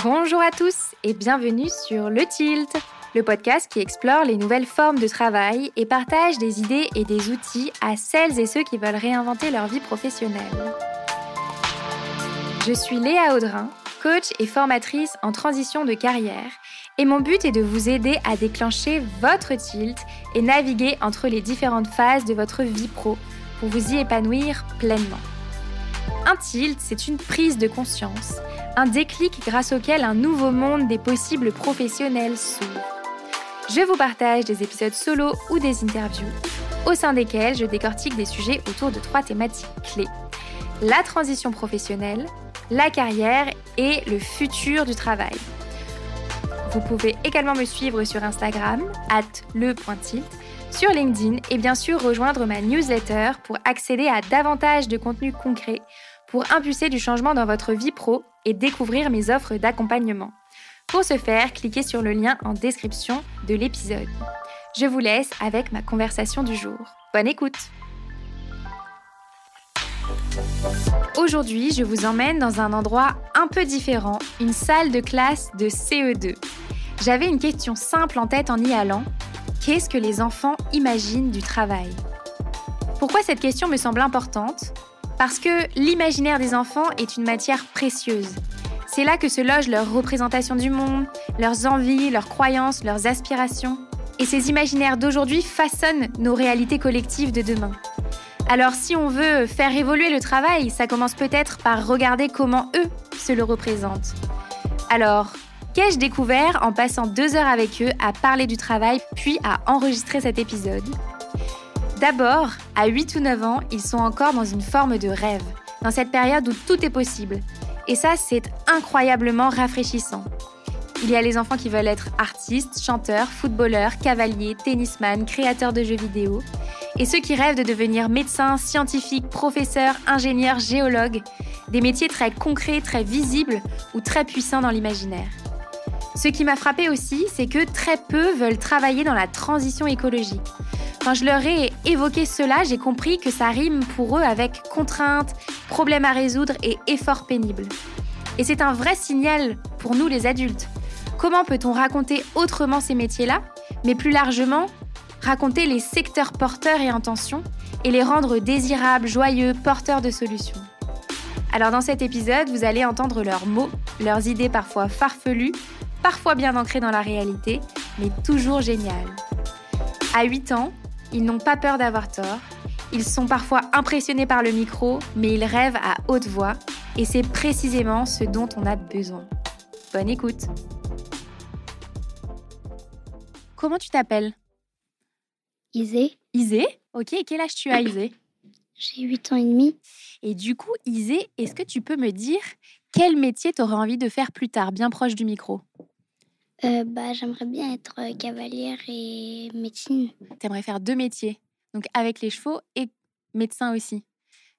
Bonjour à tous et bienvenue sur Le Tilt, le podcast qui explore les nouvelles formes de travail et partage des idées et des outils à celles et ceux qui veulent réinventer leur vie professionnelle. Je suis Léa Audrin, coach et formatrice en transition de carrière, et mon but est de vous aider à déclencher votre tilt et naviguer entre les différentes phases de votre vie pro pour vous y épanouir pleinement. Un tilt, c'est une prise de conscience, un déclic grâce auquel un nouveau monde des possibles professionnels s'ouvre. Je vous partage des épisodes solo ou des interviews, au sein desquels je décortique des sujets autour de 3 thématiques clés. La transition professionnelle, la carrière et le futur du travail. Vous pouvez également me suivre sur Instagram, @le.tilt, sur LinkedIn et bien sûr rejoindre ma newsletter pour accéder à davantage de contenu concret, pour impulser du changement dans votre vie pro et découvrir mes offres d'accompagnement. Pour ce faire, cliquez sur le lien en description de l'épisode. Je vous laisse avec ma conversation du jour. Bonne écoute! Aujourd'hui, je vous emmène dans un endroit un peu différent, une salle de classe de CE2. J'avais une question simple en tête en y allant. Qu'est-ce que les enfants imaginent du travail ? Pourquoi cette question me semble importante ? Parce que l'imaginaire des enfants est une matière précieuse. C'est là que se loge leur représentation du monde, leurs envies, leurs croyances, leurs aspirations. Et ces imaginaires d'aujourd'hui façonnent nos réalités collectives de demain. Alors si on veut faire évoluer le travail, ça commence peut-être par regarder comment eux se le représentent. Alors, qu'ai-je découvert en passant 2 heures avec eux à parler du travail puis à enregistrer cet épisode ? D'abord, à 8 ou 9 ans, ils sont encore dans une forme de rêve, dans cette période où tout est possible. Et ça, c'est incroyablement rafraîchissant. Il y a les enfants qui veulent être artistes, chanteurs, footballeurs, cavaliers, tennisman, créateurs de jeux vidéo. Et ceux qui rêvent de devenir médecins, scientifiques, professeurs, ingénieurs, géologues. Des métiers très concrets, très visibles ou très puissants dans l'imaginaire. Ce qui m'a frappé aussi, c'est que très peu veulent travailler dans la transition écologique. Quand je leur ai évoqué cela, j'ai compris que ça rime pour eux avec contraintes, problèmes à résoudre et efforts pénibles. Et c'est un vrai signal pour nous les adultes. Comment peut-on raconter autrement ces métiers-là, mais plus largement, raconter les secteurs porteurs et intentions et les rendre désirables, joyeux, porteurs de solutions. Alors dans cet épisode, vous allez entendre leurs mots, leurs idées parfois farfelues, parfois bien ancrées dans la réalité, mais toujours géniales. À 8 ans, ils n'ont pas peur d'avoir tort, ils sont parfois impressionnés par le micro, mais ils rêvent à haute voix, et c'est précisément ce dont on a besoin. Bonne écoute. Comment tu t'appelles ? Isée, Isée ? Ok, et quel âge tu as, Isée ? j'ai 8 ans et demi. Et du coup, Isée, est-ce que tu peux me dire quel métier tu aurais envie de faire plus tard, bien proche du micro ? J'aimerais bien être cavalière et médecine. Tu aimerais faire 2 métiers, donc avec les chevaux et médecin aussi.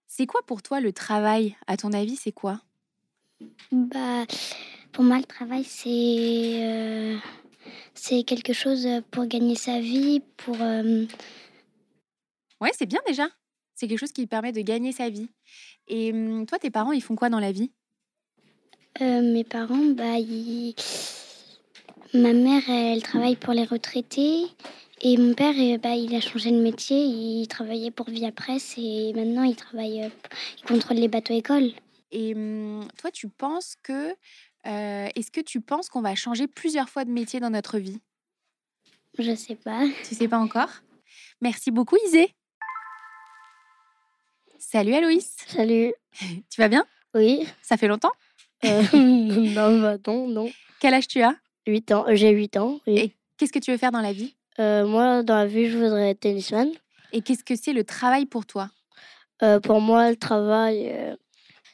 C'est quoi pour toi le travail ? À ton avis, c'est quoi ? Pour moi, le travail, c'est quelque chose pour gagner sa vie, Ouais, c'est bien déjà. C'est quelque chose qui permet de gagner sa vie. Et toi, tes parents, ils font quoi dans la vie ? mes parents, ma mère, elle travaille pour les retraités. Et mon père, il a changé de métier. Il travaillait pour Via Presse et maintenant, il contrôle les bateaux écoles. Et toi, tu penses que... est-ce que tu penses qu'on va changer plusieurs fois de métier dans notre vie ? Je sais pas. Tu sais pas encore ? Merci beaucoup, Isée. Salut Aloïs. Salut. Tu vas bien ? Oui. Ça fait longtemps ? Non. Quel âge tu as ? 8 ans. J'ai 8 ans. Oui. Et qu'est-ce que tu veux faire dans la vie ? Moi, dans la vie, je voudrais être tennisman. Et qu'est-ce que c'est le travail pour toi ? Pour moi, le travail,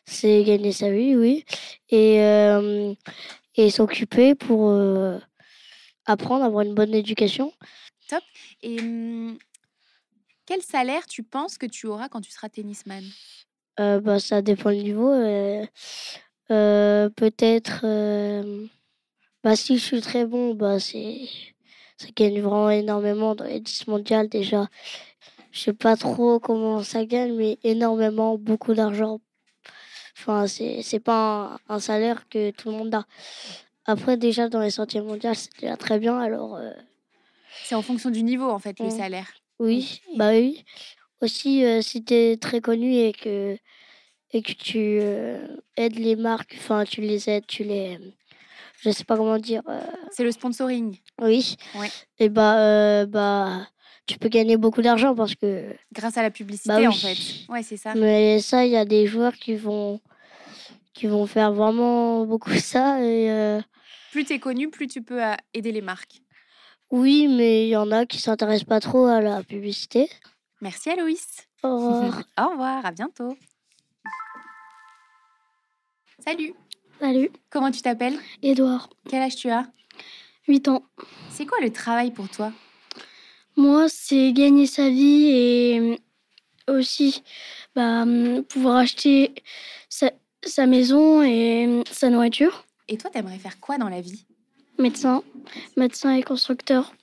c'est gagner sa vie, oui. Et s'occuper pour apprendre, avoir une bonne éducation. Top. Et quel salaire tu penses que tu auras quand tu seras tennisman ? Ça dépend du niveau. Peut-être... si je suis très bon, ça gagne vraiment énormément dans les 10 mondiales déjà. Je sais pas trop comment ça gagne, mais énormément, beaucoup d'argent. Enfin, c'est pas un salaire que tout le monde a. Après, déjà, dans les sentiers mondiaux, c'est déjà très bien. Alors, C'est en fonction du niveau, en fait, le Mm. salaire. oui, Ok. bah oui. Aussi, si tu es très connu et que tu aides les marques, enfin, tu les aides, je sais pas comment dire. C'est le sponsoring. Oui. Ouais. Et tu peux gagner beaucoup d'argent parce que. Grâce à la publicité, Bah oui. en fait. Ouais, c'est ça. Mais ça, il y a des joueurs qui vont faire vraiment beaucoup ça. Et Plus t'es connu, plus tu peux aider les marques. oui, mais il y en a qui s'intéressent pas trop à la publicité. Merci Aloïs. Au revoir. Au revoir, à bientôt. Salut, Salut, comment tu t'appelles? Edouard, Quel âge tu as? 8 ans. C'est quoi le travail pour toi? Moi, c'est gagner sa vie et aussi pouvoir acheter sa maison et sa nourriture. Et toi, t'aimerais faire quoi dans la vie? Médecin et constructeur.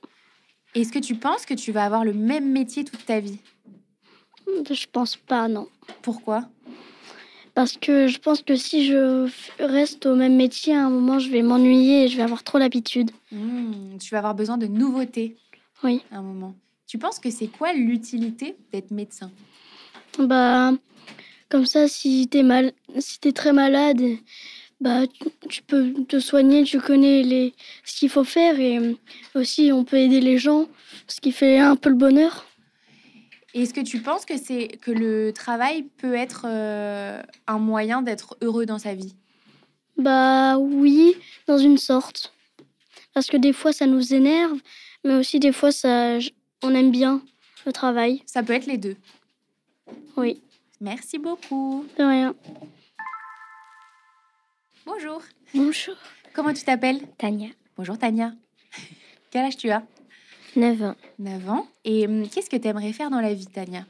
Est-ce que tu penses que tu vas avoir le même métier toute ta vie? Je pense pas, non. Pourquoi? Parce que je pense que si je reste au même métier, à un moment, je vais m'ennuyer et je vais avoir trop l'habitude. Tu vas avoir besoin de nouveautés Oui. à un moment. Tu penses que c'est quoi l'utilité d'être médecin? Comme ça, si t'es très malade, tu peux te soigner, tu connais ce qu'il faut faire et aussi on peut aider les gens, ce qui fait un peu le bonheur. Est-ce que tu penses que le travail peut être un moyen d'être heureux dans sa vie? Oui, dans une sorte. Parce que des fois, ça nous énerve, mais aussi des fois, on aime bien le travail. Ça peut être les deux. Oui, Merci beaucoup. de rien. Bonjour. Bonjour. Comment tu t'appelles? Tania, Bonjour Tania. Quel âge tu as? 9 ans. 9 ans. Et qu'est-ce que tu aimerais faire dans la vie, Tania?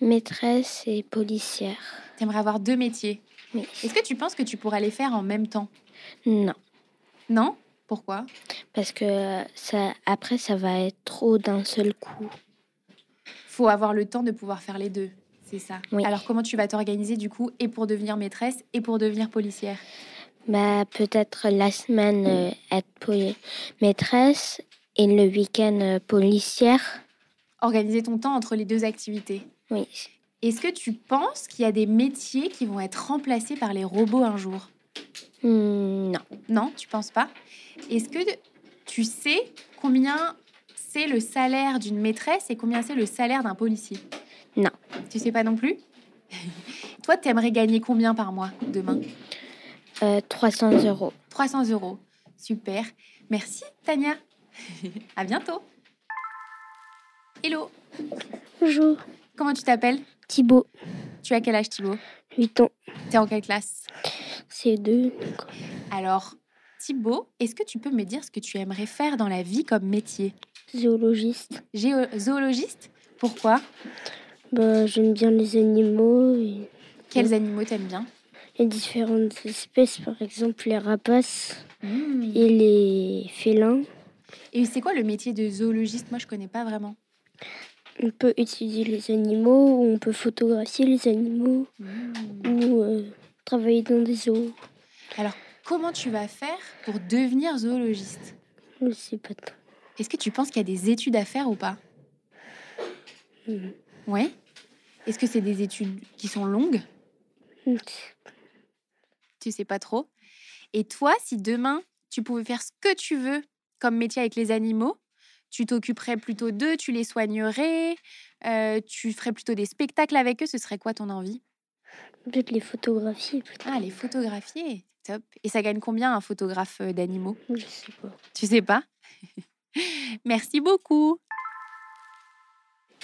Maîtresse et policière. Tu aimerais avoir 2 métiers. Oui. Est-ce que tu penses que tu pourras les faire en même temps? Non, Non? Pourquoi? parce que après, ça va être trop d'un seul coup. Faut avoir le temps de pouvoir faire les deux. C'est ça. Oui. Alors comment tu vas t'organiser du coup et pour devenir maîtresse et pour devenir policière? Peut-être la semaine être maîtresse et le week-end policière. Organiser ton temps entre les 2 activités. Oui. Est-ce que tu penses qu'il y a des métiers qui vont être remplacés par les robots un jour? Non. Non, tu penses pas? Est-ce que tu sais combien c'est le salaire d'une maîtresse et combien c'est le salaire d'un policier? Non. Tu sais pas non plus? Toi, t'aimerais gagner combien par mois demain? 300 €. 300 €. Super. Merci, Tania. À bientôt. Hello. Bonjour. Comment tu t'appelles? Thibaut, Tu as quel âge, Thibaut? 8 ans. T'es en quelle classe? C2. Alors, Thibaut, est-ce que tu peux me dire ce que tu aimerais faire dans la vie comme métier? Zoologiste. Zoologiste? Pourquoi? J'aime bien les animaux et Quels animaux t'aimes bien? les différentes espèces, par exemple les rapaces Mmh. et les félins. Et c'est quoi le métier de zoologiste? Moi, je connais pas vraiment. On peut étudier les animaux, ou on peut photographier les animaux, ou travailler dans des zoos. Alors, comment tu vas faire pour devenir zoologiste? Je sais pas trop. Est-ce que tu penses qu'il y a des études à faire ou pas? Ouais. Est-ce que c'est des études qui sont longues? Tu sais pas trop. Et toi, si demain, tu pouvais faire ce que tu veux comme métier avec les animaux, tu t'occuperais plutôt d'eux, tu les soignerais, tu ferais plutôt des spectacles avec eux, ce serait quoi ton envie? Peut-être les photographier. Ah, les photographier, top. Et ça gagne combien un photographe d'animaux? Je sais pas. Tu sais pas? Merci beaucoup.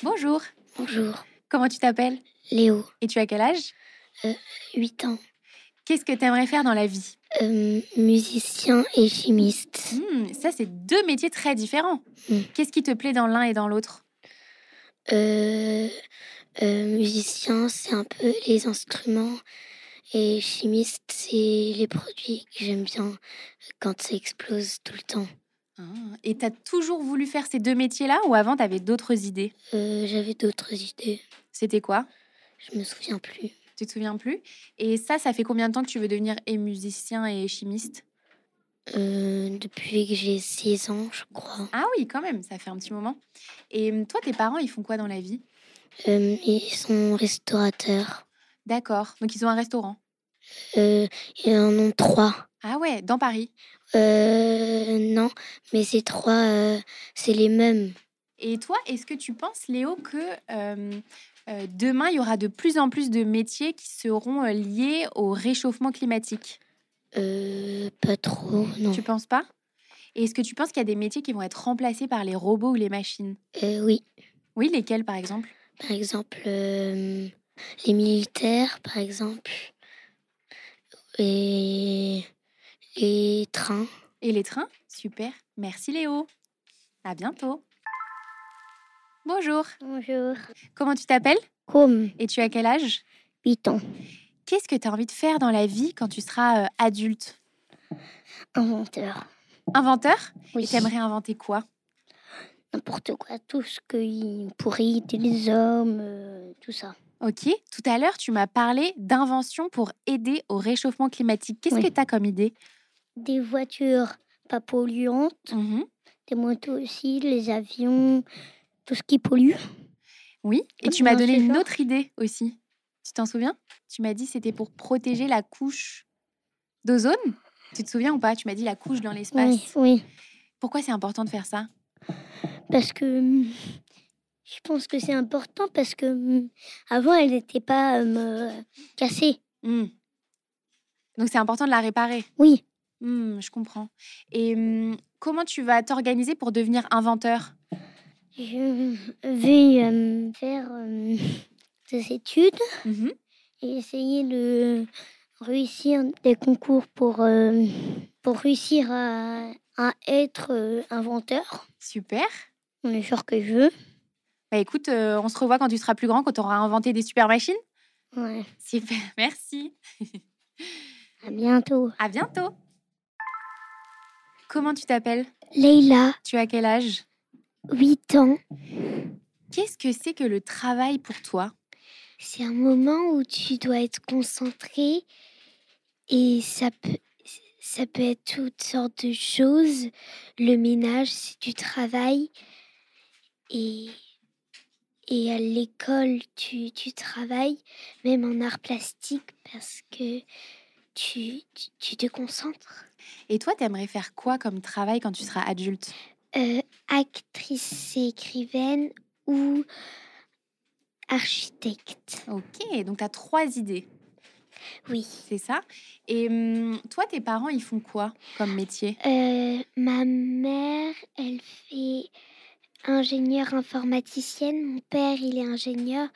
Bonjour. Bonjour. Comment tu t'appelles? Léo, Et tu as quel âge? 8 ans. Qu'est-ce que tu aimerais faire dans la vie? Musicien et chimiste. Ça, c'est 2 métiers très différents. Qu'est-ce qui te plaît dans l'un et dans l'autre? Musicien, c'est un peu les instruments. Et chimiste, c'est les produits que j'aime bien quand ça explose tout le temps. Et tu as toujours voulu faire ces 2 métiers-là ou avant, tu avais d'autres idées? J'avais d'autres idées. C'était quoi? Je me souviens plus. Tu te souviens plus? Et ça fait combien de temps que tu veux devenir et musicien et chimiste? Depuis que j'ai 6 ans, je crois. Ah oui, quand même, ça fait un petit moment. Et toi, tes parents, ils font quoi dans la vie? Ils sont restaurateurs. D'accord, donc ils ont un restaurant. Ils en ont 3. Ah ouais, dans Paris. Non, mais ces 3, c'est les mêmes. Et toi, est-ce que tu penses, Léo, que demain, il y aura de plus en plus de métiers qui seront liés au réchauffement climatique? Pas trop, non. Tu penses pas? Et est-ce que tu penses qu'il y a des métiers qui vont être remplacés par les robots ou les machines? Oui. Oui, lesquels, par exemple? Par exemple, les militaires, par exemple, et les trains. Et les trains? Super. Merci, Léo. À bientôt. Bonjour. Bonjour. Comment tu t'appelles? Comme Et tu as quel âge? 8 ans. Qu'est-ce que tu as envie de faire dans la vie quand tu seras adulte? Inventeur. Inventeur? Oui. Et t'aimerais inventer quoi? N'importe quoi, tout ce qui pourrait aider les hommes, tout ça. Ok. Tout à l'heure, tu m'as parlé d'inventions pour aider au réchauffement climatique. Qu'est-ce que tu as comme idée? Des voitures pas polluantes, Mhm. des motos aussi, les avions, tout ce qui pollue. Oui. Et tu m'as donné une autre idée aussi. Tu t'en souviens? Tu m'as dit que c'était pour protéger la couche d'ozone. Tu te souviens ou pas? Tu m'as dit la couche dans l'espace. Oui. Pourquoi c'est important de faire ça? Parce que je pense que c'est important parce que avant, elle n'était pas cassée. Donc c'est important de la réparer. Oui. Je comprends. Et comment tu vas t'organiser pour devenir inventeur? Je vais faire des études Mhm. et essayer de réussir des concours pour réussir à être inventeur. Super. On est sûr que je veux. Bah écoute, on se revoit quand tu seras plus grand, quand tu auras inventé des super machines. Ouais. Super, merci. À bientôt. À bientôt. Comment tu t'appelles? Leïla, Tu as quel âge? 8 ans. Qu'est-ce que c'est que le travail pour toi? C'est un moment où tu dois être concentré et ça peut être toutes sortes de choses. Le ménage, c'est du travail. Et à l'école, tu travailles, même en art plastique, parce que tu te concentres. Et toi, t'aimerais faire quoi comme travail quand tu seras adulte? Actrice et écrivaine ou architecte. Ok, donc tu as 3 idées, Oui. c'est ça? Et toi, tes parents, ils font quoi comme métier? Ma mère, elle fait ingénieure informaticienne. Mon père, il est ingénieur.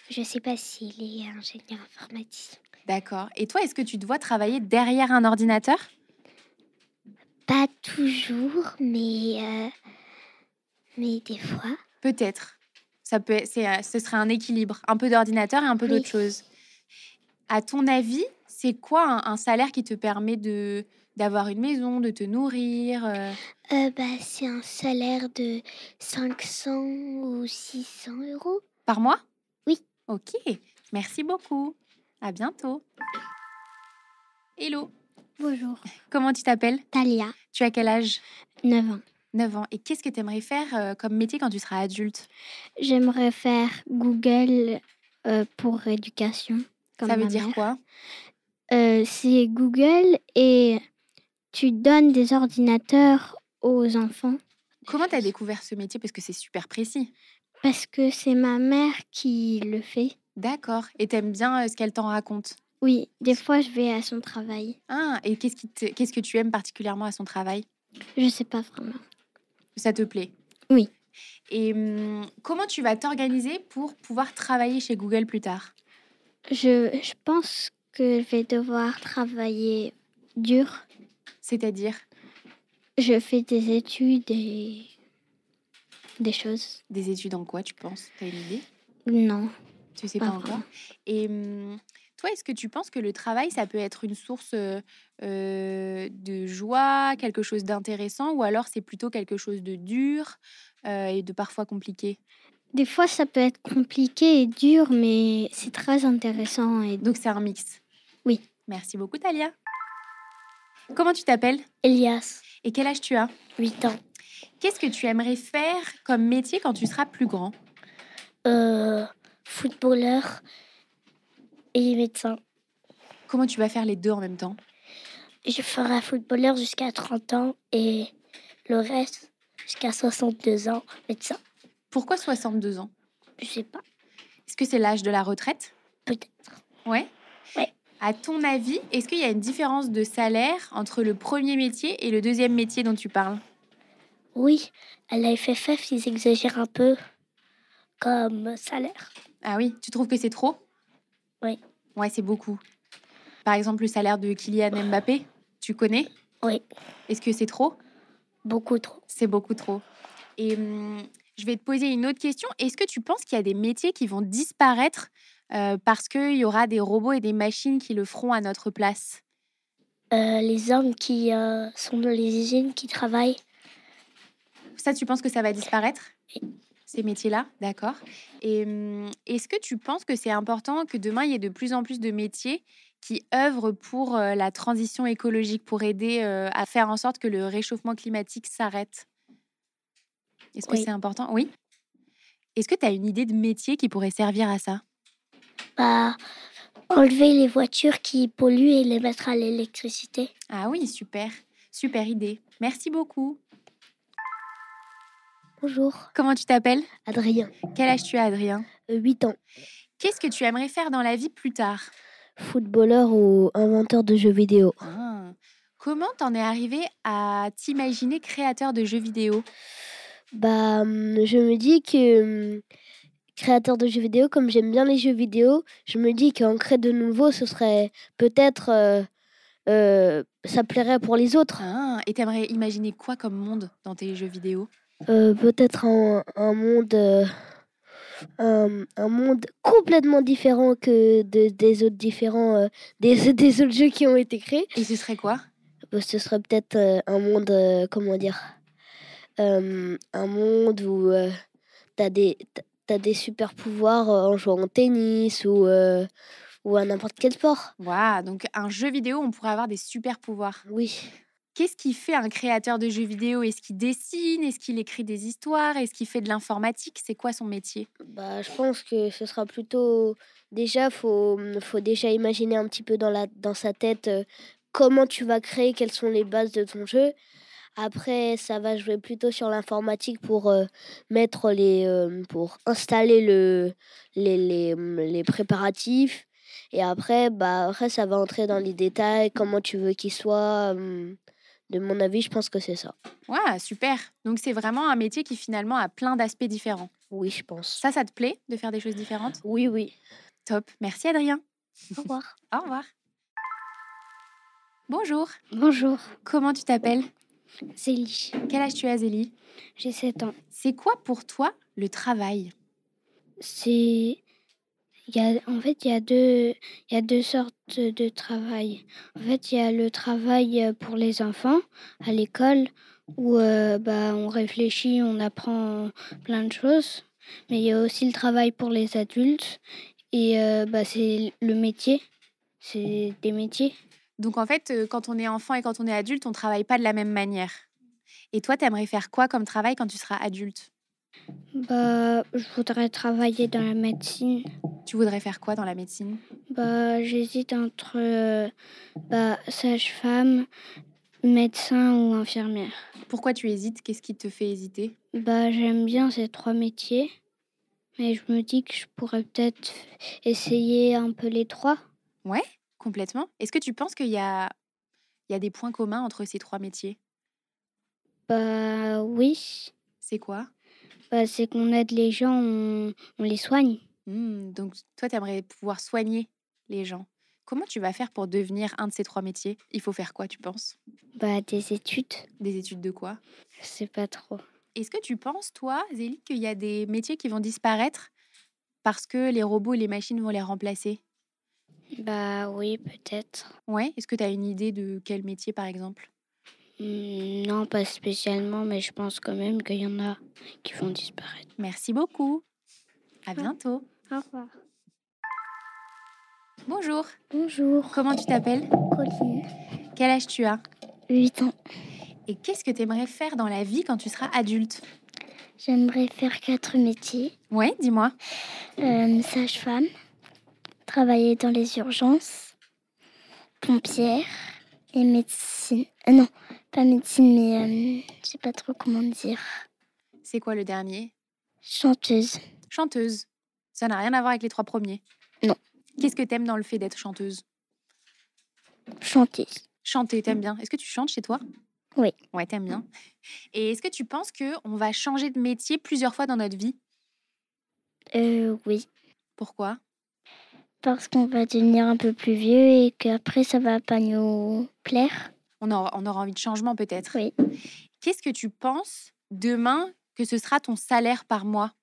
Je sais pas s'il est ingénieur informaticien. D'accord. Et toi, est-ce que tu dois travailler derrière un ordinateur? Pas toujours, mais des fois. Peut-être. Ce serait un équilibre, un peu d'ordinateur et un peu Oui. d'autre chose. À ton avis, c'est quoi un salaire qui te permet d'avoir une maison, de te nourrir? C'est un salaire de 500 ou 600 euros. Par mois? Oui. Ok, merci beaucoup. À bientôt. Hello, Bonjour. comment tu t'appelles? Talia, Tu as quel âge? 9 ans. 9 ans. Et qu'est-ce que tu aimerais faire comme métier quand tu seras adulte? J'aimerais faire Google pour éducation. Comme Ça veut ma dire mère. quoi? C'est Google et tu donnes des ordinateurs aux enfants. Comment tu as découvert ce métier? Parce que c'est super précis. Parce que c'est ma mère qui le fait. D'accord. Et t'aimes bien ce qu'elle t'en raconte? Oui, des fois je vais à son travail. Ah, et qu'est-ce que tu aimes particulièrement à son travail? Je sais pas vraiment. Ça te plaît? Oui. Et comment tu vas t'organiser pour pouvoir travailler chez Google plus tard? Je pense que je vais devoir travailler dur. C'est-à-dire? Je fais des études et des choses. Des études en quoi, tu penses? Tu as une idée? Non. Tu sais Pas pas encore? vraiment. Et toi, est-ce que tu penses que le travail, ça peut être une source de joie, quelque chose d'intéressant, ou alors c'est plutôt quelque chose de dur et de parfois compliqué? Des fois, ça peut être compliqué et dur, mais c'est très intéressant. Donc c'est un mix. Oui. Merci beaucoup Talia. Comment tu t'appelles Elias, et quel âge tu as? 8 ans. Qu'est-ce que tu aimerais faire comme métier quand tu seras plus grand? Footballeur et médecin. Comment tu vas faire les deux en même temps? Je ferai footballeur jusqu'à 30 ans et le reste jusqu'à 62 ans, médecin. Pourquoi 62 ans? Je sais pas, Est-ce que c'est l'âge de la retraite? peut-être. Ouais. Ouais. À ton avis, est-ce qu'il y a une différence de salaire entre le premier métier et le deuxième métier dont tu parles? Oui, à la FFF, ils exagèrent un peu comme salaire. Ah oui, tu trouves que c'est trop? Oui. Ouais, c'est beaucoup. Par exemple, le salaire de Kylian Mbappé, tu connais? Oui, Est-ce que c'est trop? beaucoup trop. C'est beaucoup trop. Et je vais te poser une autre question. Est-ce que tu penses qu'il y a des métiers qui vont disparaître parce qu'il y aura des robots et des machines qui le feront à notre place? Les hommes qui sont dans les usines, qui travaillent, Ça, tu penses que ça va disparaître? Oui. Ces métiers-là? D'accord. Et est-ce que tu penses que c'est important que demain, il y ait de plus en plus de métiers qui œuvrent pour la transition écologique, pour aider à faire en sorte que le réchauffement climatique s'arrête? Est-ce que oui. c'est important? Oui. Est-ce que tu as une idée de métier qui pourrait servir à ça? Bah, enlever les voitures qui polluent et les mettre à l'électricité. Ah oui, super. Super idée. Merci beaucoup. Bonjour, Comment tu t'appelles? Adrien, Quel âge tu as, Adrien? 8 ans. Qu'est-ce que tu aimerais faire dans la vie plus tard? Footballeur ou inventeur de jeux vidéo. Ah. Comment t'en es arrivé à t'imaginer créateur de jeux vidéo? Je me dis que créateur de jeux vidéo, comme j'aime bien les jeux vidéo, je me dis qu'en créer de nouveaux, ce serait peut-être ça plairait pour les autres. Ah, et t'aimerais imaginer quoi comme monde dans tes jeux vidéo? Peut-être un monde, un monde complètement différent que des autres différents des autres jeux qui ont été créés. Et ce serait quoi? Ce serait peut-être un monde, comment dire, un monde où t'as des super pouvoirs en jouant au tennis ou à n'importe quel sport. Waouh, donc un jeu vidéo, on pourrait avoir des super pouvoirs. Oui. Qu'est-ce qui fait un créateur de jeux vidéo? Est-ce qu'il dessine? Est-ce qu'il écrit des histoires? Est-ce qu'il fait de l'informatique? C'est quoi son métier? Bah, je pense que ce sera plutôt déjà faut déjà imaginer un petit peu dans sa tête, comment tu vas créer, quelles sont les bases de ton jeu. Après, ça va jouer plutôt sur l'informatique pour, mettre pour installer les préparatifs et après, après ça va entrer dans les détails, comment tu veux qu'il soit, de mon avis, je pense que c'est ça. Ouais, super. Donc c'est vraiment un métier qui finalement a plein d'aspects différents. Oui, je pense. Ça te plaît de faire des choses différentes? Oui, oui. Top. Merci Adrien. Au revoir. Au revoir. Bonjour. Bonjour, Comment tu t'appelles? Zélie. Quel âge tu as, Zélie? J'ai 7 ans. C'est quoi pour toi le travail? C'est il y a 2 sortes de travail. En fait, il y a le travail, pour les enfants à l'école où, on réfléchit, on apprend plein de choses. Mais il y a aussi le travail pour les adultes et c'est le métier. C'est des métiers. Donc en fait, quand on est enfant et quand on est adulte, on travaille pas de la même manière. Et toi, tu aimerais faire quoi comme travail quand tu seras adulte? Je voudrais travailler dans la médecine. Tu voudrais faire quoi dans la médecine? J'hésite entre, sage-femme, médecin ou infirmière. Pourquoi tu hésites? Qu'est-ce qui te fait hésiter? J'aime bien ces 3 métiers, mais je me dis que je pourrais peut-être essayer un peu les 3. Ouais, complètement. Est-ce que tu penses qu'il y a des points communs entre ces 3 métiers? Oui, C'est quoi? c'est qu'on aide les gens, on les soigne. Donc toi, tu aimerais pouvoir soigner les gens. Comment tu vas faire pour devenir un de ces 3 métiers? Il faut faire quoi, tu penses? Des études, Des études de quoi? je sais pas trop. Est-ce que tu penses, toi, Zélie, qu'il y a des métiers qui vont disparaître parce que les robots et les machines vont les remplacer? Oui, peut-être. Ouais, est-ce que tu as une idée de quel métier, par exemple? Non, pas spécialement, mais je pense quand même qu'il y en a qui vont disparaître. Merci beaucoup. À bientôt. Au revoir. Bonjour. Bonjour, Comment tu t'appelles? Colline. Quel âge tu as? 8 ans. Et qu'est-ce que tu aimerais faire dans la vie quand tu seras adulte? J'aimerais faire 4 métiers. Ouais, dis-moi. Sage-femme, travailler dans les urgences, pompière et médecine. Non, pas médecine, mais je sais pas trop comment dire. C'est quoi le dernier? Chanteuse. Chanteuse. Ça n'a rien à voir avec les 3 premiers. Non. Qu'est-ce que t'aimes dans le fait d'être chanteuse? Chanteuse. Chanter, t'aimes bien. Est-ce que tu chantes chez toi? Oui. Ouais, t'aimes bien. Et est-ce que tu penses qu'on va changer de métier plusieurs fois dans notre vie? Oui. Pourquoi? Parce qu'on va devenir un peu plus vieux et qu'après ça va pas nous plaire. On aura envie de changement peut-être. Oui. Qu'est-ce que tu penses demain que ce sera ton salaire par mois?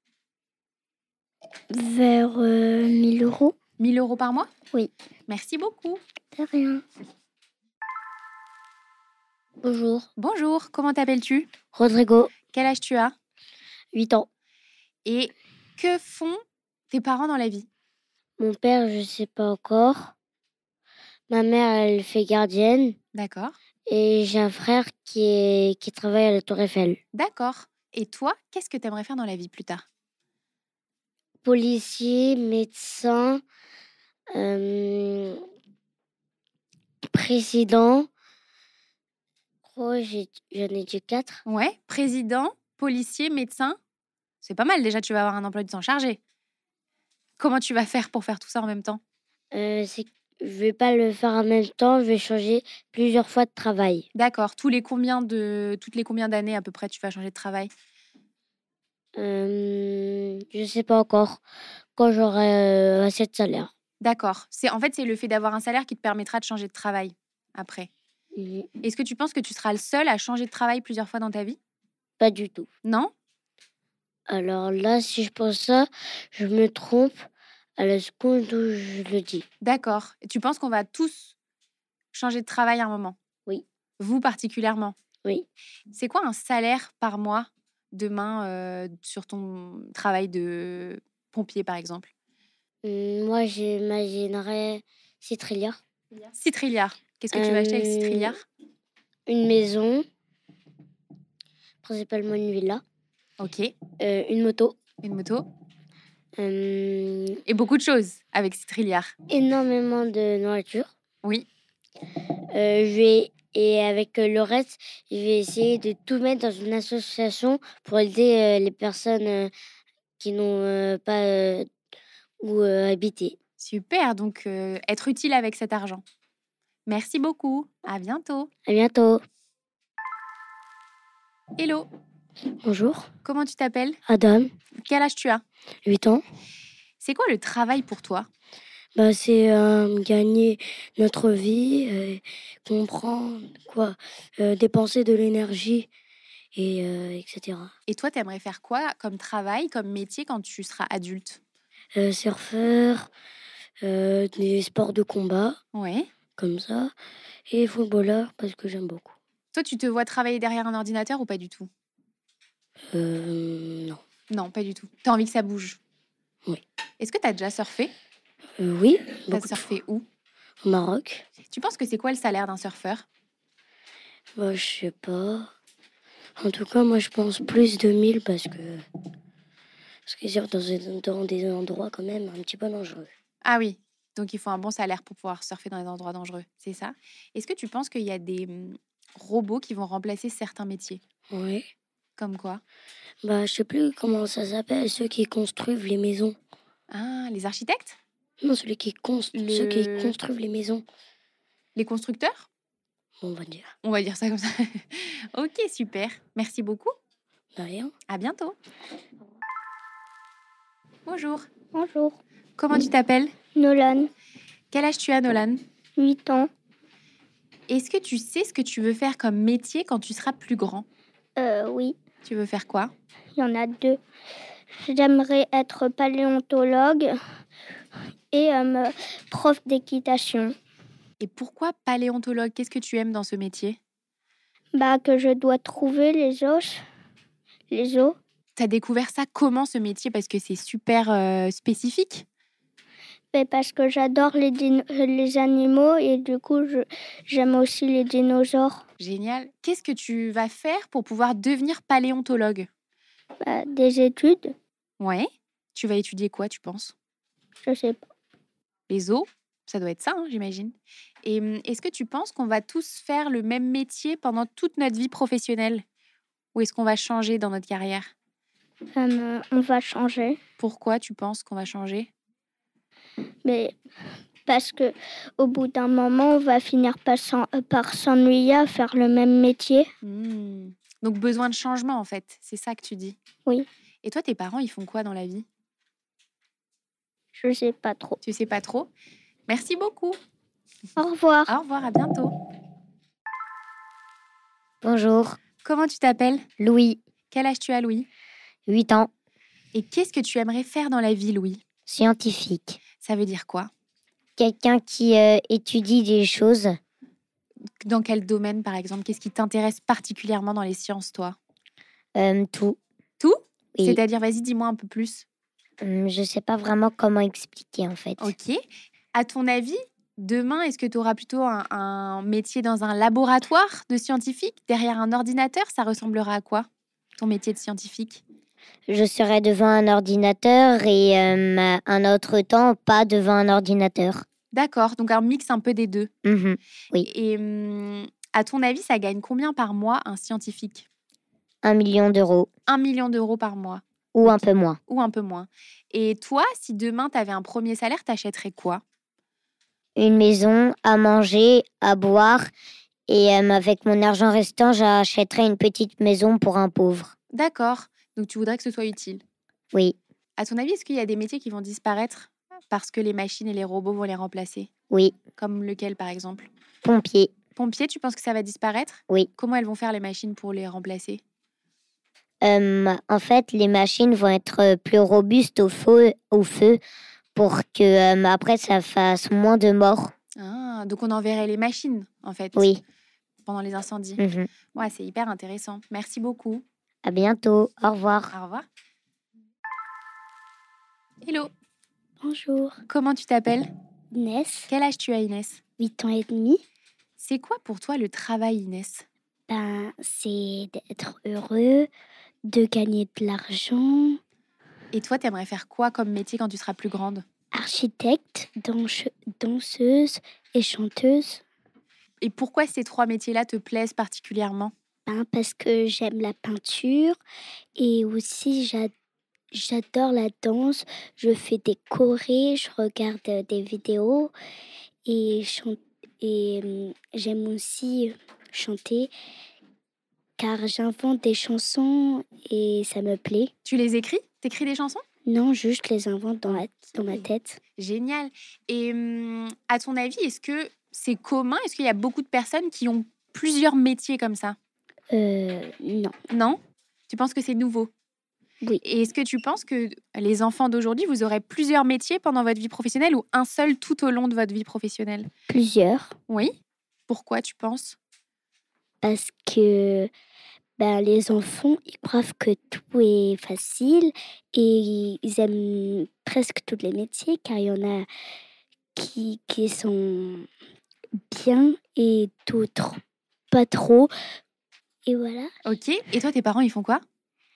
Vers 1000 euros. 1 000 € par mois? Oui. Merci beaucoup. De rien. Bonjour. Bonjour, comment t'appelles-tu? Rodrigo, Quel âge tu as? 8 ans. Et que font tes parents dans la vie? Mon père, je sais pas encore. Ma mère, elle fait gardienne. D'accord. Et j'ai un frère qui travaille à la Tour Eiffel. D'accord. Et toi, qu'est-ce que tu aimerais faire dans la vie plus tard? Policier, médecin, président. Oh, j'en ai dit 4. Ouais, président, policier, médecin. C'est pas mal déjà, tu vas avoir un emploi du temps chargé. Comment tu vas faire pour faire tout ça en même temps? Je vais pas le faire en même temps, je vais changer plusieurs fois de travail. D'accord. Toutes les combien d'années à peu près tu vas changer de travail? Je sais pas encore quand j'aurai assez de salaire. D'accord. C'est le fait d'avoir un salaire qui te permettra de changer de travail après. Mhm. Est-ce que tu penses que tu seras le seul à changer de travail plusieurs fois dans ta vie? Pas du tout. Non? Alors là, si je pense ça, je me trompe à la seconde où je le dis. D'accord. Et tu penses qu'on va tous changer de travail à un moment? Oui. Vous particulièrement? Oui. C'est quoi un salaire par mois demain sur ton travail de pompier, par exemple? Moi, j'imaginerais 6 trilliards. 6 trilliards. Qu'est-ce que tu vas acheter avec 6 trilliards? Une maison, principalement une villa, Ok. une moto, Une moto. euh, Et beaucoup de choses avec 6 trilliards. énormément de nourriture. Oui. Et avec le reste, je vais essayer de tout mettre dans une association pour aider les personnes qui n'ont pas où habiter. Super. Donc, être utile avec cet argent. Merci beaucoup. À bientôt. À bientôt. Hello. Bonjour, Comment tu t'appelles? Adam, Quel âge tu as? 8 ans. C'est quoi le travail pour toi? C'est gagner notre vie, comprendre dépenser de l'énergie et etc. Et toi, tu aimerais faire quoi comme travail, comme métier quand tu seras adulte? Surfeur, des sports de combat, Ouais. comme ça, et footballeur parce que j'aime beaucoup. Toi, tu te vois travailler derrière un ordinateur ou pas du tout? Non. Non, pas du tout. Tu as envie que ça bouge? Oui. Est-ce que tu as déjà surfé? Oui, Tu as beaucoup de surfé où? fois. Au Maroc. Tu penses que c'est quoi le salaire d'un surfeur? Je sais pas. En tout cas, moi, je pense plus de 1000 parce que c'est dans des endroits quand même un petit peu dangereux. Ah oui, donc il faut un bon salaire pour pouvoir surfer dans des endroits dangereux, c'est ça? Est-ce que tu penses qu'il y a des robots qui vont remplacer certains métiers? Oui. Comme quoi? Je sais plus comment ça s'appelle, ceux qui construisent les maisons. Ah, les architectes? Non, ceux qui construisent les maisons, Les constructeurs? on va dire. On va dire ça comme ça. Ok, super. Merci beaucoup. De rien. À bientôt. Bonjour. Bonjour. Comment tu t'appelles? Nolan, Quel âge tu as, Nolan? 8 ans. Est-ce que tu sais ce que tu veux faire comme métier quand tu seras plus grand? Oui, Tu veux faire quoi? il y en a 2. J'aimerais être paléontologue et prof d'équitation. Et pourquoi paléontologue? Qu'est-ce que tu aimes dans ce métier? Que je dois trouver les os. T'as découvert ça comment, ce métier? Parce que c'est super spécifique. Mais parce que j'adore les animaux et du coup, j'aime aussi les dinosaures. Génial. Qu'est-ce que tu vas faire pour pouvoir devenir paléontologue? Des études, Ouais. Tu vas étudier quoi, tu penses? je sais pas. Les os? Ça doit être ça, hein, j'imagine. Et est-ce que tu penses qu'on va tous faire le même métier pendant toute notre vie professionnelle? Ou est-ce qu'on va changer dans notre carrière? On va changer. Pourquoi tu penses qu'on va changer? Mais parce que au bout d'un moment, on va finir par s'ennuyer à faire le même métier. Donc besoin de changement, en fait. C'est ça que tu dis. Oui, Et toi, tes parents, ils font quoi dans la vie? je sais pas trop. Tu sais pas trop? Merci beaucoup. Au revoir. Au revoir, à bientôt. Bonjour, Comment tu t'appelles? Louis, Quel âge tu as, Louis? 8 ans, Et qu'est-ce que tu aimerais faire dans la vie, Louis? scientifique. Ça veut dire quoi? Quelqu'un qui étudie des choses. Dans quel domaine, par exemple? Qu'est-ce qui t'intéresse particulièrement dans les sciences, toi? Tout. Tout? Oui. C'est-à-dire, vas-y, dis-moi un peu plus. Je sais pas vraiment comment expliquer en fait. Ok. À ton avis, demain, est-ce que tu auras plutôt un métier dans un laboratoire de scientifique, derrière un ordinateur? Ça ressemblera à quoi, ton métier de scientifique? Je serai devant un ordinateur et un autre temps pas devant un ordinateur. D'accord, donc un mix un peu des deux. Mhm. Oui. Et à ton avis, ça gagne combien par mois un scientifique? 1 million d'euros 1 million d'euros par mois, ou un Ok. peu moins. Ou un peu moins. Et toi, si demain, tu avais un premier salaire, t'achèterais quoi? Une maison, à manger, à boire et avec mon argent restant, j'achèterai une petite maison pour un pauvre. D'accord, donc tu voudrais que ce soit utile. Oui, À ton avis, est-ce qu'il y a des métiers qui vont disparaître parce que les machines et les robots vont les remplacer? oui. Comme lequel, par exemple? Pompier, Pompiers, tu penses que ça va disparaître? oui. Comment elles vont faire, les machines, pour les remplacer? En fait, les machines vont être plus robustes au feu pour que après ça fasse moins de morts. Ah, donc on enverrait les machines, en fait, Oui. pendant les incendies. Mhm. Ouais, c'est hyper intéressant. Merci beaucoup. À bientôt. Au revoir. Au revoir. Hello, Bonjour. comment tu t'appelles? Inès, Quel âge tu as, Inès? 8 ans et demi. C'est quoi pour toi le travail, Inès? C'est d'être heureux, de gagner de l'argent, Et toi, t'aimerais faire quoi comme métier quand tu seras plus grande? architecte, danseuse et chanteuse. Et pourquoi ces 3 métiers-là te plaisent particulièrement? Parce que j'aime la peinture et aussi j'adore la danse. Je fais des chorés, je regarde des vidéos et, j'aime aussi chanter car j'invente des chansons et ça me plaît. Tu les écris? T'écris des chansons? Non, juste je les invente dans ma tête. Génial. Et à ton avis, est-ce que c'est commun? Est-ce qu'il y a beaucoup de personnes qui ont plusieurs métiers comme ça? Non. Non? Tu penses que c'est nouveau? Oui. Et est-ce que tu penses que les enfants d'aujourd'hui, vous aurez plusieurs métiers pendant votre vie professionnelle ou un seul tout au long de votre vie professionnelle? Plusieurs. Oui? Pourquoi, tu penses? Parce que les enfants, ils croient que tout est facile et ils aiment presque tous les métiers car il y en a qui sont bien et d'autres pas trop. Et voilà. Ok. Et toi, tes parents, ils font quoi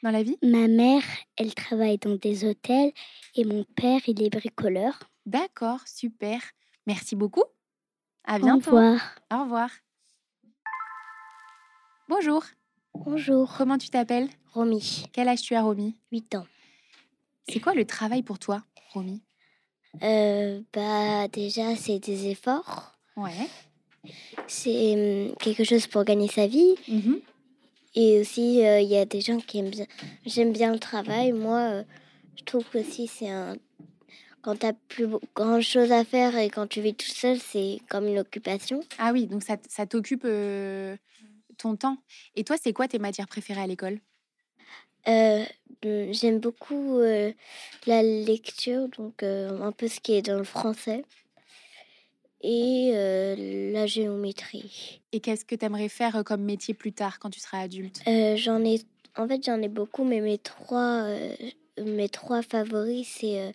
dans la vie? Ma mère, elle travaille dans des hôtels et mon père, il est bricoleur. D'accord, super. Merci beaucoup. À Au bientôt. revoir. Au revoir. Bonjour. Bonjour. Comment tu t'appelles? Romy, Quel âge tu as, Romy? 8 ans. C'est quoi le travail pour toi, Romy? Déjà, c'est des efforts. Ouais. C'est quelque chose pour gagner sa vie. Mhm. Et aussi, il y a des gens qui aiment bien. J'aime bien le travail. Moi, je trouve que si c'est quand tu n'as plus grand-chose à faire et quand tu vis tout seul, c'est comme une occupation. Ah oui, donc ça t'occupe ton temps. Et toi, c'est quoi tes matières préférées à l'école? J'aime beaucoup la lecture, donc un peu ce qui est dans le français, et la géométrie. Et qu'est-ce que tu aimerais faire comme métier plus tard quand tu seras adulte? J'en ai En fait, j'en ai beaucoup, mais mes trois favoris, c'est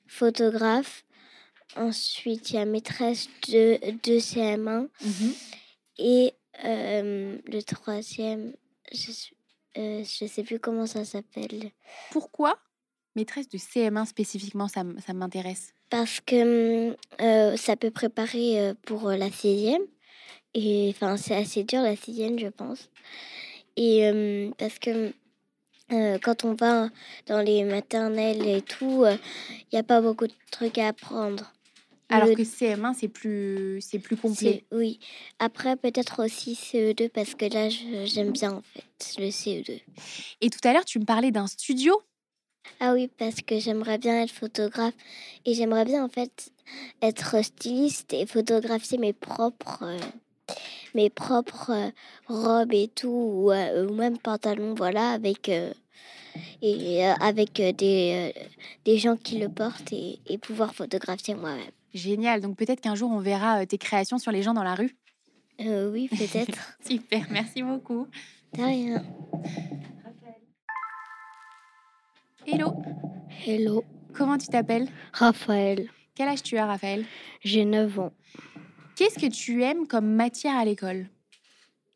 photographe. Ensuite, il y a maîtresse de CM1. Mhm. Et le troisième, je sais plus comment ça s'appelle. Pourquoi maîtresse de CM1 spécifiquement, ça m'intéresse. Parce que ça peut préparer pour la sixième. Et enfin, c'est assez dur la sixième, je pense. Et parce que quand on va dans les maternelles et tout, il n'y a pas beaucoup de trucs à apprendre. Alors Le- que CM1, c'est plus complet. Oui. Après, peut-être aussi CE2, parce que là, j'aime bien, en fait, le CE2. Et tout à l'heure, tu me parlais d'un studio. Ah oui, parce que j'aimerais bien être photographe. Et j'aimerais bien, en fait, être styliste et photographier mes propres robes et tout, ou même pantalons, voilà, avec des gens qui le portent et pouvoir photographier moi-même. Génial. Donc peut-être qu'un jour, on verra tes créations sur les gens dans la rue. Oui, peut-être. Super, merci beaucoup. De rien. Hello, Hello, comment tu t'appelles? Raphaël. Quel âge tu as, Raphaël? J'ai 9 ans. Qu'est-ce que tu aimes comme matière à l'école?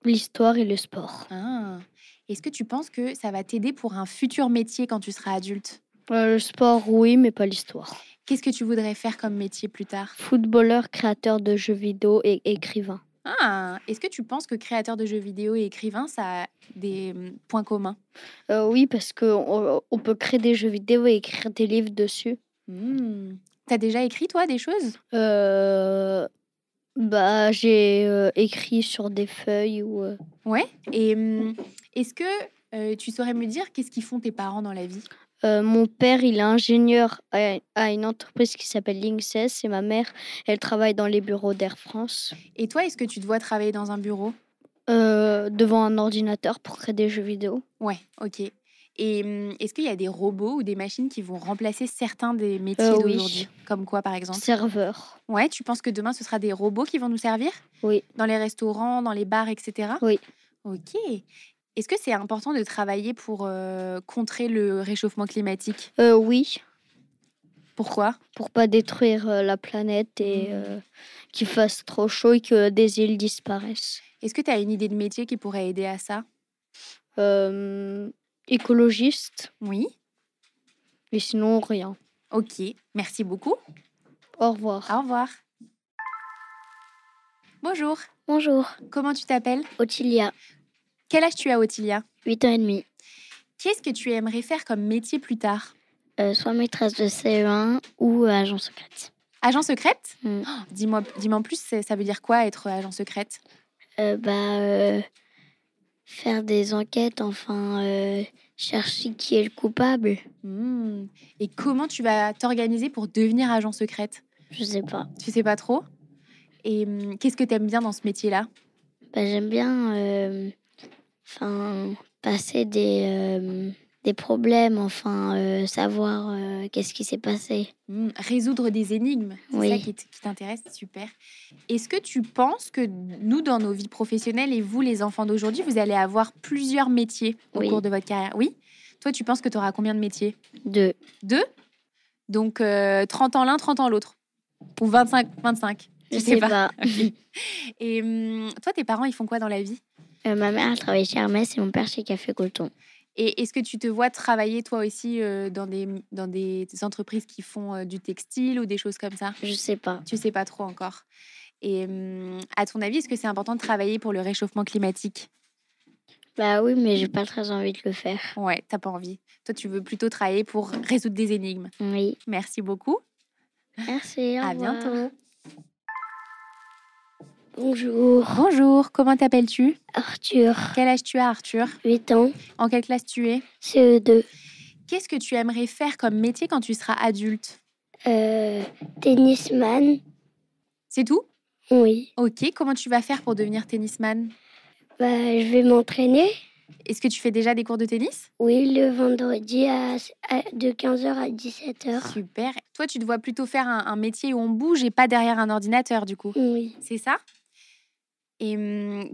L'histoire et le sport. Ah. Est-ce que tu penses que ça va t'aider pour un futur métier quand tu seras adulte? Le sport, oui, mais pas l'histoire. Qu'est-ce que tu voudrais faire comme métier plus tard? Footballeur, créateur de jeux vidéo et écrivain. Ah, est-ce que tu penses que créateur de jeux vidéo et écrivain, ça a des points communs? Oui, parce qu'on peut créer des jeux vidéo et écrire des livres dessus. T'as déjà écrit, toi, des choses? J'ai écrit sur des feuilles ou... Ouais. Et est-ce que tu saurais me dire qu'est-ce qu'ils font tes parents dans la vie? Mon père, il est ingénieur à une entreprise qui s'appelle Linksys et ma mère, elle travaille dans les bureaux d'Air France, Et toi, est-ce que tu te vois travailler dans un bureau? devant un ordinateur pour créer des jeux vidéo. Ouais, ok. Et est-ce qu'il y a des robots ou des machines qui vont remplacer certains des métiers Oui. d'aujourd'hui? Comme quoi, par exemple? Serveur. Ouais, tu penses que demain, ce sera des robots qui vont nous servir? Oui. Dans les restaurants, dans les bars, etc. Oui. Ok. Est-ce que c'est important de travailler pour contrer le réchauffement climatique? Oui, Pourquoi? pour pas détruire la planète et qu'il fasse trop chaud et que des îles disparaissent. Est-ce que tu as une idée de métier qui pourrait aider à ça? Écologiste, Oui. mais sinon rien. Ok. Merci beaucoup. Au revoir. Au revoir. Bonjour. Bonjour, Comment tu t'appelles? Ottilia, Quel âge tu as, Ottilia? 8 ans et demi. Qu'est-ce que tu aimerais faire comme métier plus tard? Soit maîtresse de CE1 ou agent secrète. Agent secrète? Mm. Oh, dis-moi en plus, ça veut dire quoi être agent secrète? Faire des enquêtes, chercher qui est le coupable. Et comment tu vas t'organiser pour devenir agent secrète? Je sais pas. Tu sais pas trop? Et qu'est-ce que tu aimes bien dans ce métier-là? J'aime bien passer des problèmes, savoir qu'est-ce qui s'est passé. Résoudre des énigmes, c'est Oui. ça qui t'intéresse, super. Est-ce que tu penses que nous, dans nos vies professionnelles, et vous, les enfants d'aujourd'hui, vous allez avoir plusieurs métiers au Oui. cours de votre carrière? Oui. Toi, tu penses que tu auras combien de métiers? 2. 2? Donc 30 ans l'un, 30 ans l'autre. Ou 25, 25. Je sais pas. Ok. Et toi, tes parents, ils font quoi dans la vie? Ma mère elle travaille chez Hermès et mon père chez Café Coton. Et est-ce que tu te vois travailler toi aussi dans des entreprises qui font du textile ou des choses comme ça? Je sais pas. Tu sais pas trop encore. Et à ton avis, est-ce que c'est important de travailler pour le réchauffement climatique? Oui, mais j'ai pas très envie de le faire. Ouais, t'as pas envie. Toi, tu veux plutôt travailler pour résoudre des énigmes. Oui. Merci beaucoup. Merci. Au À revoir. bientôt. Bonjour. Bonjour, comment t'appelles-tu? Arthur, Quel âge tu as, Arthur? 8 ans, En quelle classe tu es? CE2. Qu'est-ce que tu aimerais faire comme métier quand tu seras adulte? Tennisman. C'est tout? Oui. Ok, comment tu vas faire pour devenir tennisman? Je vais m'entraîner. Est-ce que tu fais déjà des cours de tennis? Oui, le vendredi de 15h à 17h. Super. Toi, tu te vois plutôt faire un métier où on bouge et pas derrière un ordinateur, du coup. Oui. C'est ça? Et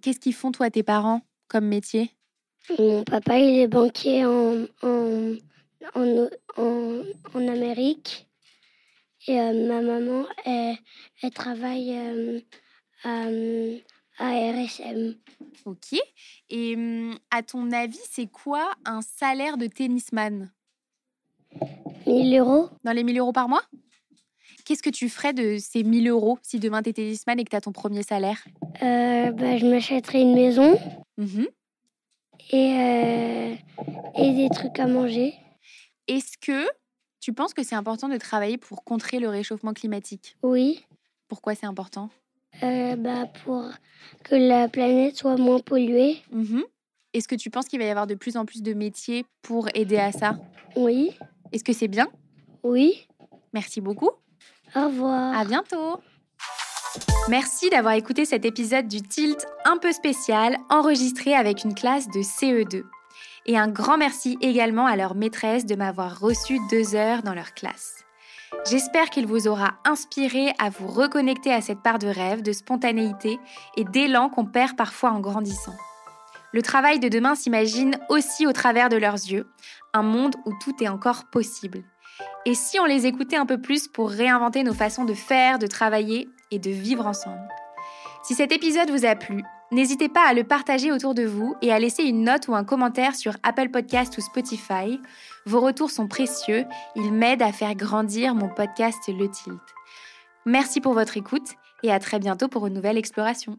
qu'est-ce qu'ils font, toi, tes parents, comme métier? Mon papa, il est banquier en Amérique. Et ma maman, elle travaille à RSM. Ok. Et à ton avis, c'est quoi un salaire de tennisman? 1 000 euros. Dans les 1 000 € par mois? Qu'est-ce que tu ferais de ces 1 000 € si demain t'es tennisman et que t'as ton premier salaire? Je m'achèterai une maison Mhm. et des trucs à manger. Est-ce que tu penses que c'est important de travailler pour contrer le réchauffement climatique? Oui, Pourquoi c'est important? pour que la planète soit moins polluée. Mhm. Est-ce que tu penses qu'il va y avoir de plus en plus de métiers pour aider à ça? Oui, Est-ce que c'est bien? oui. Merci beaucoup. Au revoir. À bientôt. Merci d'avoir écouté cet épisode du Tilt un peu spécial, enregistré avec une classe de CE2. Et un grand merci également à leur maîtresse de m'avoir reçu 2 heures dans leur classe. J'espère qu'il vous aura inspiré à vous reconnecter à cette part de rêve, de spontanéité et d'élan qu'on perd parfois en grandissant. Le travail de demain s'imagine aussi au travers de leurs yeux, un monde où tout est encore possible. Et si on les écoutait un peu plus pour réinventer nos façons de faire, de travailler et de vivre ensemble? Si cet épisode vous a plu, n'hésitez pas à le partager autour de vous et à laisser une note ou un commentaire sur Apple Podcast ou Spotify. Vos retours sont précieux, ils m'aident à faire grandir mon podcast Le Tilt. Merci pour votre écoute et à très bientôt pour une nouvelle exploration.